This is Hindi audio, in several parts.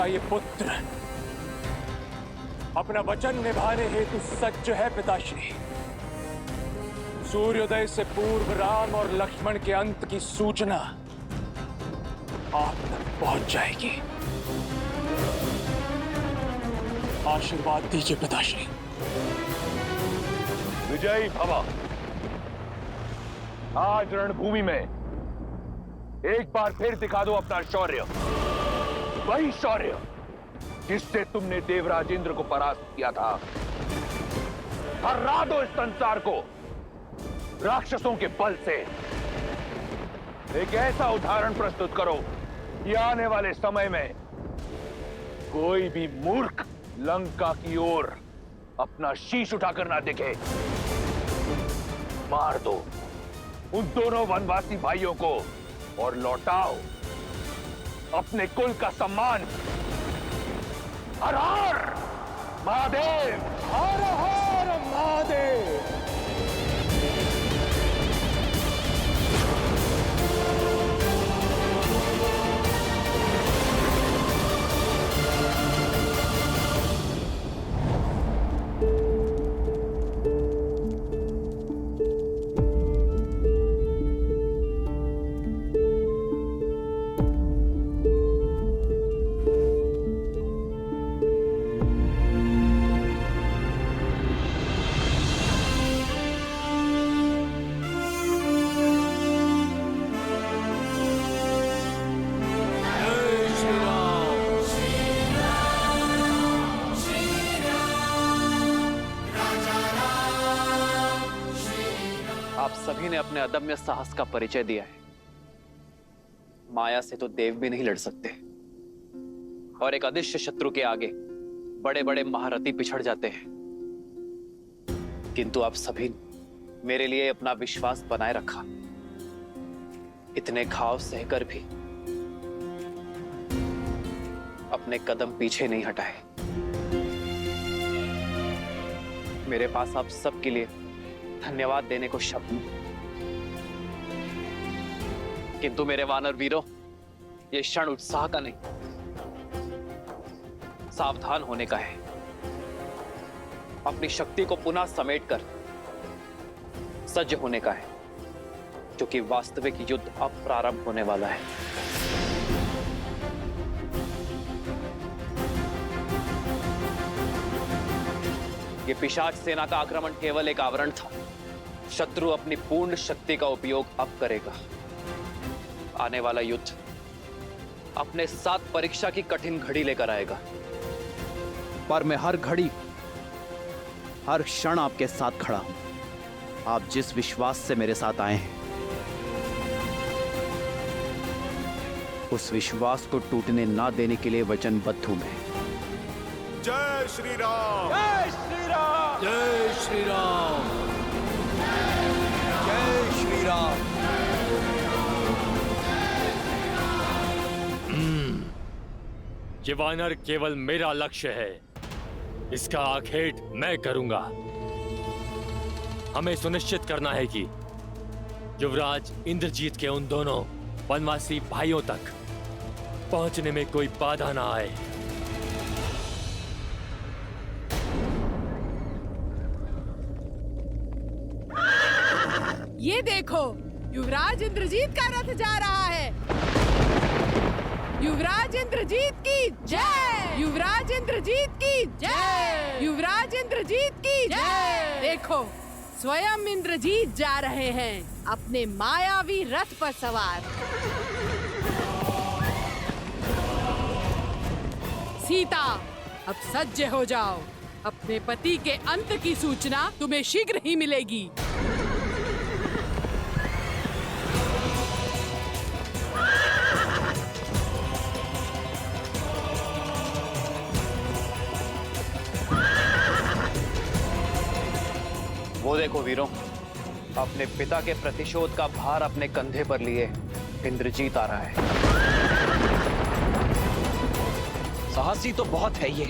ये पुत्र अपना वचन निभाने हेतु सज्ज है पिताश्री। सूर्योदय से पूर्व राम और लक्ष्मण के अंत की सूचना आप तक पहुंच जाएगी। आशीर्वाद दीजिए पिताश्री। विजयी भव। आज रणभूमि में एक बार फिर दिखा दो अपना शौर्य, वही शौर्य जिससे तुमने देवराज इंद्र को परास्त किया था। हरा दो इस संसार को राक्षसों के बल से। एक ऐसा उदाहरण प्रस्तुत करो कि आने वाले समय में कोई भी मूर्ख लंका की ओर अपना शीश उठाकर ना दिखे। मार दो उन दोनों वनवासी भाइयों को और लौटाओ अपने कुल का सम्मान। हर हर महादेव, हर हर महादेव। आप सभी ने अपने अदम्य साहस का परिचय दिया है। माया से तो देव भी नहीं लड़ सकते और एक अदृश्य शत्रु के आगे बड़े बड़े महारथी पिछड़ जाते हैं। किंतु आप सभी ने मेरे लिए अपना विश्वास बनाए रखा। इतने घाव सहकर भी अपने कदम पीछे नहीं हटाए। मेरे पास आप सबके लिए धन्यवाद देने को शब्द नहीं, किंतु मेरे वानर वीरों, यह क्षण उत्साह का नहीं, सावधान होने का है। अपनी शक्ति को पुनः समेटकर सज्ज होने का है, क्योंकि वास्तविक युद्ध अब प्रारंभ होने वाला है। यह पिशाच सेना का आक्रमण केवल एक आवरण था। शत्रु अपनी पूर्ण शक्ति का उपयोग अब करेगा। आने वाला युद्ध अपने साथ परीक्षा की कठिन घड़ी लेकर आएगा, पर मैं हर घड़ी हर क्षण आपके साथ खड़ा हूं। आप जिस विश्वास से मेरे साथ आए हैं, उस विश्वास को टूटने ना देने के लिए वचनबद्ध हूं मैं। जय श्री राम। जय श्री राम। जय श्री राम। जय श्री राम। ये वानर केवल मेरा लक्ष्य है, इसका आखेट मैं करूंगा। हमें सुनिश्चित करना है कि युवराज इंद्रजीत के उन दोनों वनवासी भाइयों तक पहुंचने में कोई बाधा ना आए। ये देखो, युवराज इंद्रजीत का रथ जा रहा है। युवराज इंद्रजीत की जय। युवराज इंद्रजीत की जय। युवराज इंद्रजीत की जय। देखो, स्वयं इंद्रजीत जा रहे हैं अपने मायावी रथ पर सवार। सीता, अब सज्ज हो जाओ। अपने पति के अंत की सूचना तुम्हें शीघ्र ही मिलेगी। वो देखो वीरों, अपने पिता के प्रतिशोध का भार अपने कंधे पर लिए इंद्रजीत आ रहा है। साहसी तो बहुत है ये।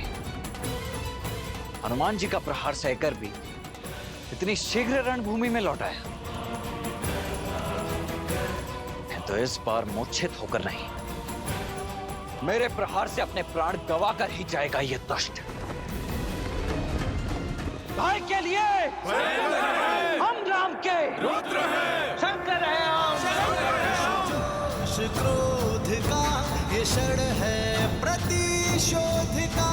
हनुमान जी का प्रहार सहकर भी इतनी शीघ्र रणभूमि में लौटा है। तो इस बार मूर्छित होकर नहीं, मेरे प्रहार से अपने प्राण गवा कर ही जाएगा ये दुष्ट। भाई के लिए हम राम के रुद्र हैं, शंकर है क्रोध का ये क्षण है प्रतिशोध का,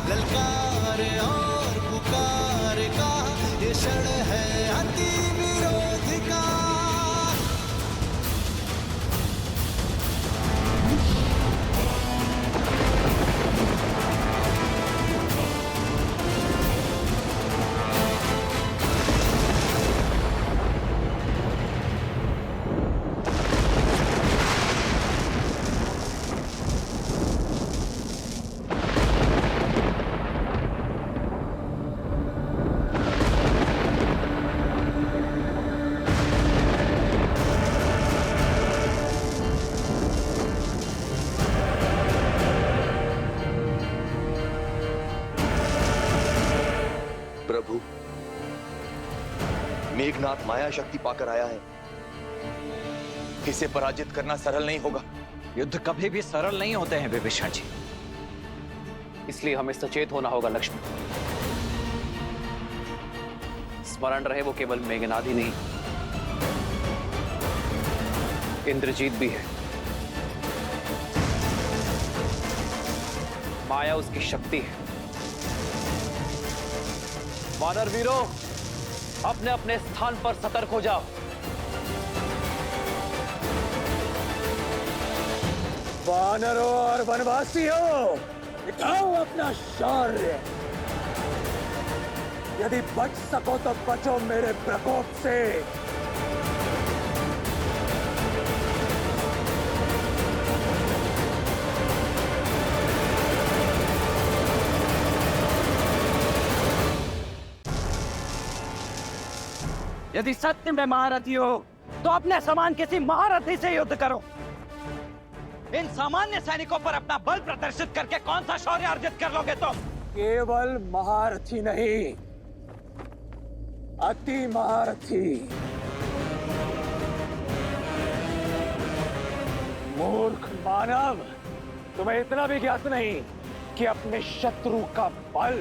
ललकार और पुकार का ये क्षण है अति विरोध का। प्रभु, मेघनाथ माया शक्ति पाकर आया है। इसे पराजित करना सरल नहीं होगा। युद्ध कभी भी सरल नहीं होते हैं विभीषण जी। इसलिए हमें सचेत होना होगा लक्ष्मण। स्मरण रहे वो केवल मेघनाद ही नहीं, इंद्रजीत भी है। माया उसकी शक्ति है। वानर वीरों, अपने अपने स्थान पर सतर्क हो जाओ। वानरों और वनवासियों, दिखाओ अपना शौर्य। यदि बच सको तो बचो मेरे प्रकोप से। यदि सत्य में महारथी हो तो अपने समान किसी महारथी से युद्ध करो। इन सामान्य सैनिकों पर अपना बल प्रदर्शित करके कौन सा शौर्य अर्जित कर लोगे तुम? केवल महारथी नहीं, अति महारथी। मूर्ख मानव, तुम्हें इतना भी ज्ञात नहीं कि अपने शत्रु का बल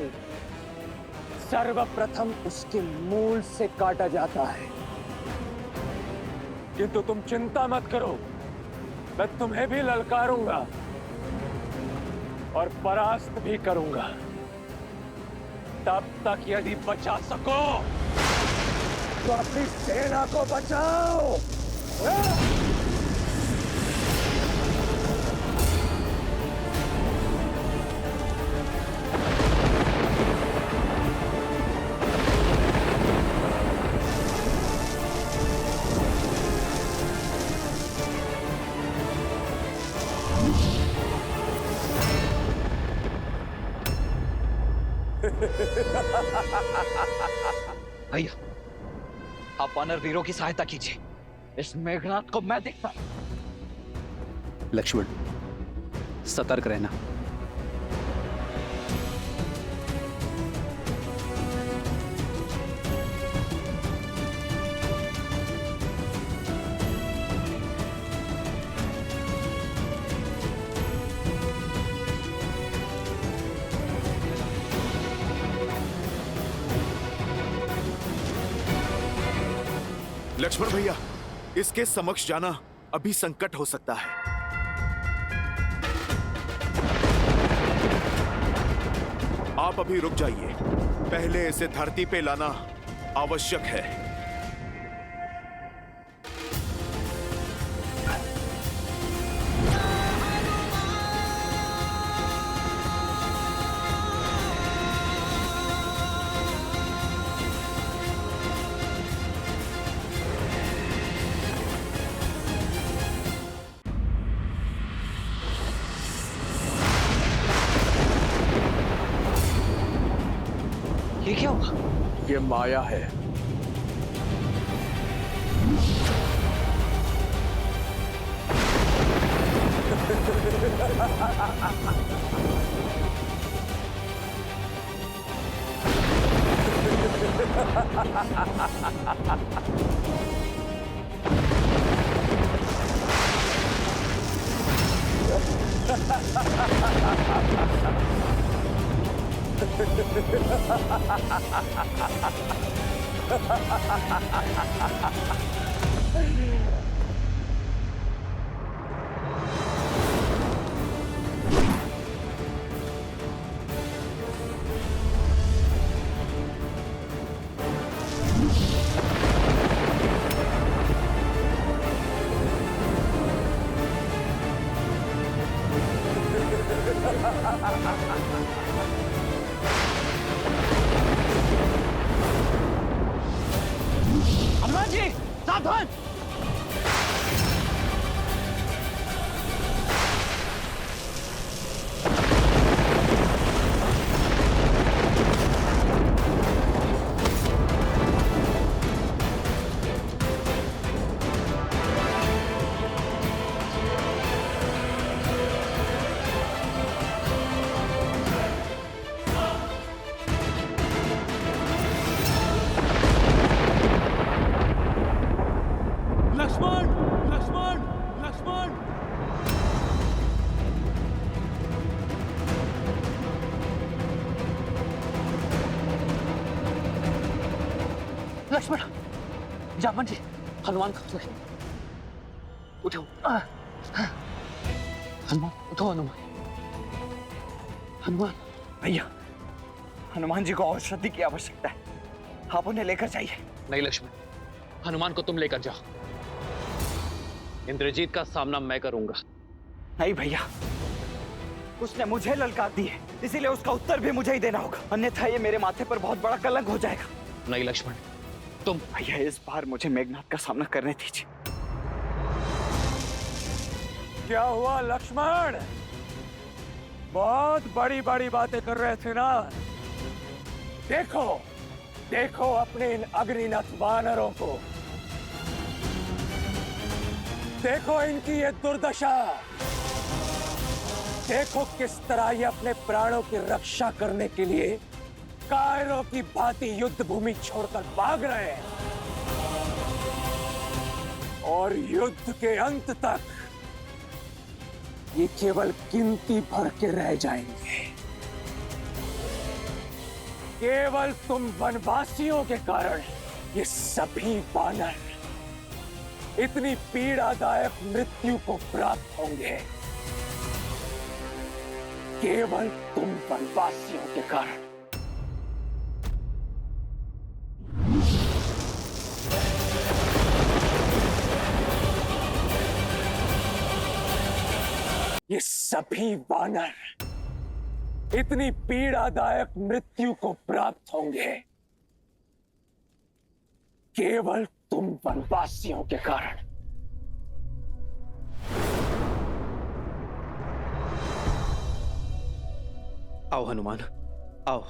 सर्वप्रथम उसके मूल से काटा जाता है। किंतु तुम चिंता मत करो, मैं तुम्हें भी ललकारूंगा और परास्त भी करूंगा। तब तक यदि बचा सको तो अपनी सेना को बचाओ। भैया, आप वानर वीरों की सहायता कीजिए। इस मेघनाथ को मैं देखता। लक्ष्मण, सतर्क रहना। लक्ष्मण भैया, इसके समक्ष जाना अभी संकट हो सकता है। आप अभी रुक जाइए, पहले इसे धरती पे लाना आवश्यक है। ये क्या हुआ? ये माया है। हनुमान जी सावधान। लक्ष्मण लक्ष्मण लक्ष्मण। लक्ष्मण, जामन जी, हनुमान कहाँ गए? उठो, हनुमान उठो, हनुमान। हनुमान भैया, हनुमान जी को औषधि की आवश्यकता है, आप उन्हें लेकर जाइए। नहीं लक्ष्मण, हनुमान को तुम लेकर जाओ। इंद्रजीत का सामना मैं करूंगा। नहीं भैया, उसने मुझे ललकार दी है, इसीलिए उसका उत्तर भी मुझे ही देना होगा, अन्यथा ये मेरे माथे पर बहुत बड़ा कलंक हो जाएगा। नहीं लक्ष्मण, तुम। भैया इस बार मुझे मेघनाथ का सामना करने दीजिए। क्या हुआ लक्ष्मण? बहुत बड़ी बड़ी बातें कर रहे थे ना। देखो देखो अपने इन अग्निनथ वानरों को, देखो इनकी ये दुर्दशा, देखो किस तरह ये अपने प्राणों की रक्षा करने के लिए कायरों की भांति युद्ध भूमि छोड़कर भाग रहे हैं, और युद्ध के अंत तक ये केवल गिनती भर के रह जाएंगे। केवल तुम वनवासियों के कारण ये सभी वानर इतनी पीड़ादायक मृत्यु को प्राप्त होंगे, केवल तुम वनवासियों के कारण। ये सभी वानर इतनी पीड़ादायक मृत्यु को प्राप्त होंगे, केवल तुम वनवासियों के कारण। आओ हनुमान, आओ।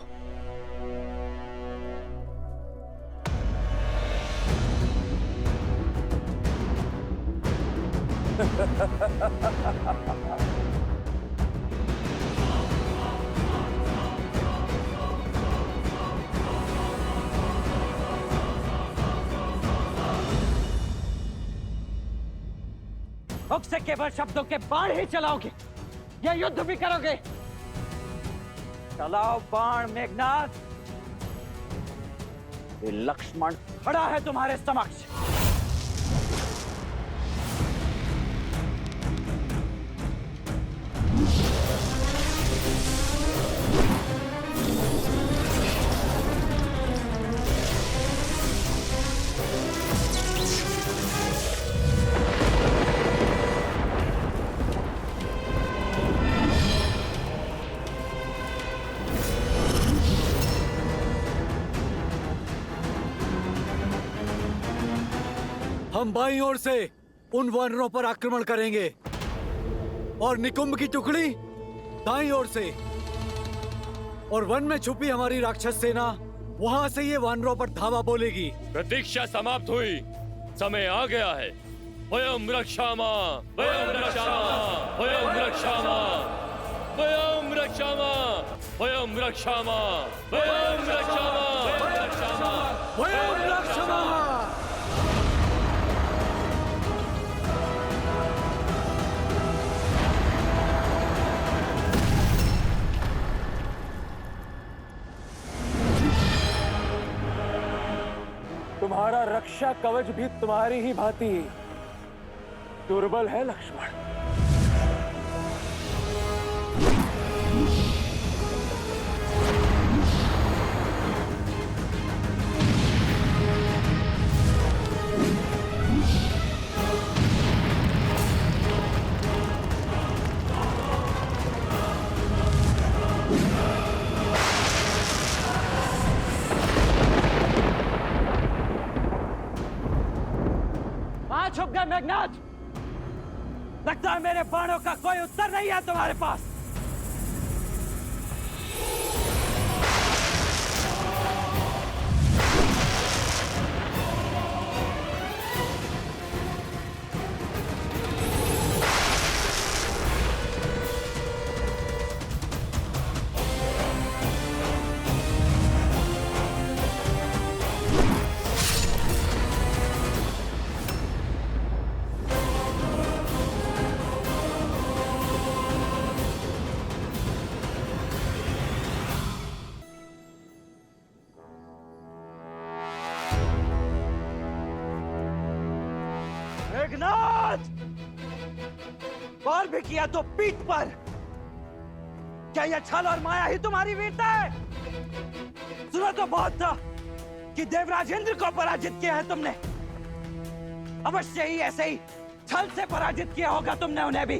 मुख से केवल शब्दों के बाण ही चलाओगे या युद्ध भी करोगे? चलाओ बाण मेघनाथ। ये लक्ष्मण खड़ा है तुम्हारे समक्ष। हम बाईं ओर से उन वानरों पर आक्रमण करेंगे और निकुंभ की टुकड़ी दाईं ओर से, और वन में छुपी हमारी राक्षस सेना वहां से ये वानरों पर धावा बोलेगी। प्रतीक्षा समाप्त हुई, समय आ गया है। वयम रक्षामा, वयम रक्षामा, वयम रक्षामा, वयम रक्षामा, वयम रक्षामा, वयम रक्षामा, वयम रक्षामा, वयम रक्षामा। तुम्हारा रक्षा कवच भी तुम्हारी ही भांति दुर्बल है लक्ष्मण। कहाँ छुप गए मेघनाथ? लगता है मेरे बाणों का कोई उत्तर नहीं है तुम्हारे पास। मेघनाथ, और भी किया तो पीठ पर। क्या यह छल और माया ही तुम्हारी वीरता है? सुना तो बहुत था कि देवराज इंद्र को पराजित किया है तुमने। अवश्य ही ऐसे ही छल से पराजित किया होगा तुमने उन्हें भी,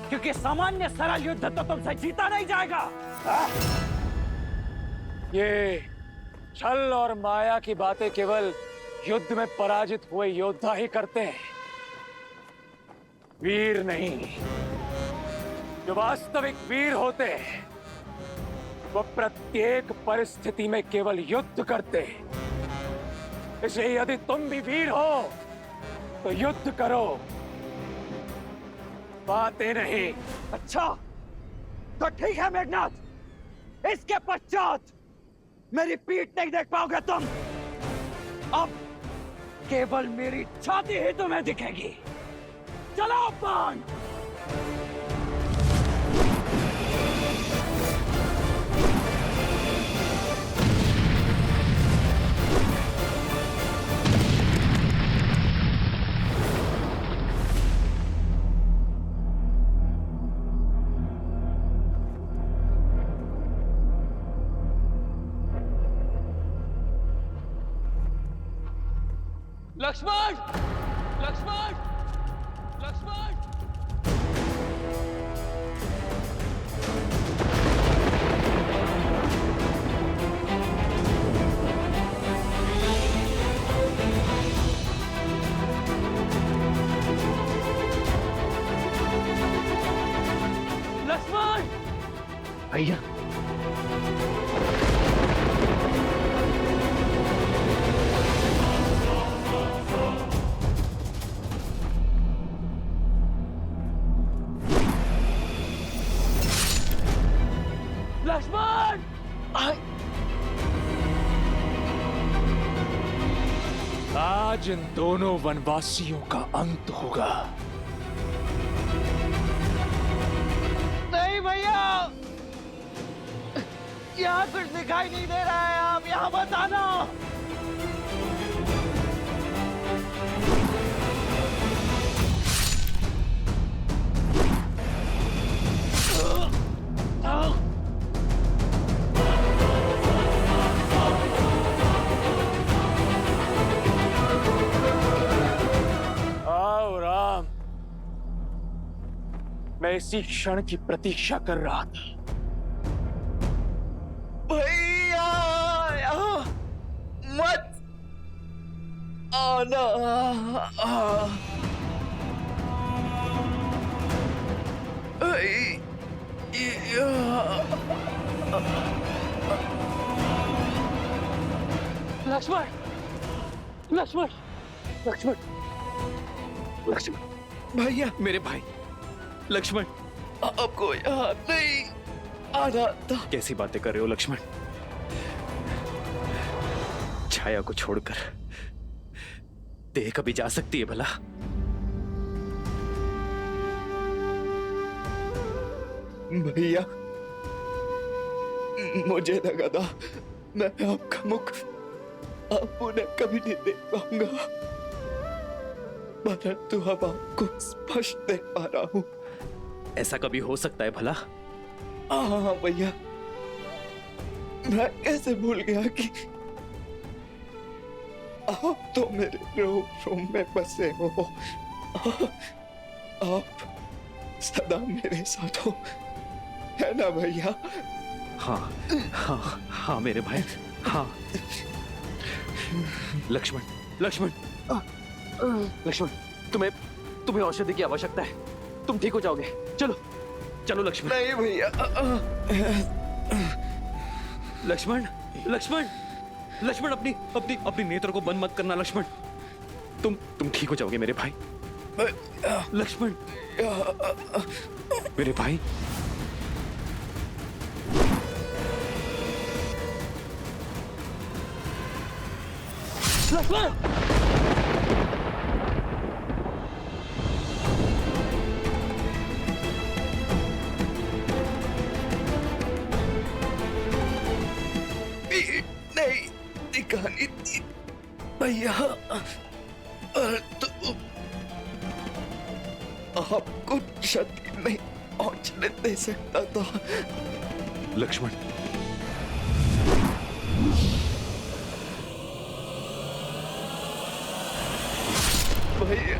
क्योंकि सामान्य सरल युद्ध तो तुमसे जीता नहीं जाएगा। ये छल और माया की बातें केवल युद्ध में पराजित हुए योद्धा ही करते हैं, वीर नहीं। जो वास्तविक वीर होते हैं वो प्रत्येक परिस्थिति में केवल युद्ध करते हैं। इसलिए यदि तुम भी वीर हो तो युद्ध करो, बातें नहीं। अच्छा, तो ठीक है मेघनाथ, इसके पश्चात मेरी पीठ नहीं देख पाओगे तुम। अब केवल मेरी छाती ही तुम्हें दिखेगी। चलो बाण। लक्ष्मण! लक्ष्मण! लक्ष्मण! लक्ष्मण! भैया, लक्ष्मण! आज इन दोनों वनवासियों का अंत होगा। नहीं भैया, यहाँ कुछ दिखाई नहीं दे रहा है, आप यहाँ मत आना। आओ राम, मैं इसी क्षण की प्रतीक्षा कर रहा था। भैया मत आना। लक्ष्मण! लक्ष्मण! लक्ष्मण! लक्ष्मण! भैया, मेरे भाई लक्ष्मण, आपको यहाँ नहीं आना था। कैसी बातें कर रहे हो लक्ष्मण? छाया को छोड़कर देह कभी जा सकती है भला? भैया, मुझे लगा था मैं आपका मुख अब उन्हें कभी नहीं देख पाऊंगा, परंतु अब आपको स्पष्ट देख पा रहा हूं। ऐसा कभी हो सकता है भला? हाँ भैया, मैं कैसे भूल गया कि आप तो मेरे रूम में बसे हो। आप सदा मेरे साथ हो, है ना भैया? हाँ हाँ हाँ मेरे भाई, हाँ। लक्ष्मण, लक्ष्मण, लक्ष्मण, तुम्हें औषधि की आवश्यकता है। तुम ठीक हो जाओगे। चलो चलो लक्ष्मण। नहीं भैया। लक्ष्मण, लक्ष्मण, लक्ष्मण, अपनी अपनी अपनी नेत्र को बंद मत करना लक्ष्मण। तुम ठीक हो जाओगे मेरे भाई। लक्ष्मण, मेरे भाई। लक्ष्मण! नहीं दिखानी थी भैया, तो आपको क्षति नहीं पहुंचने दे सकता था। लक्ष्मण, भैया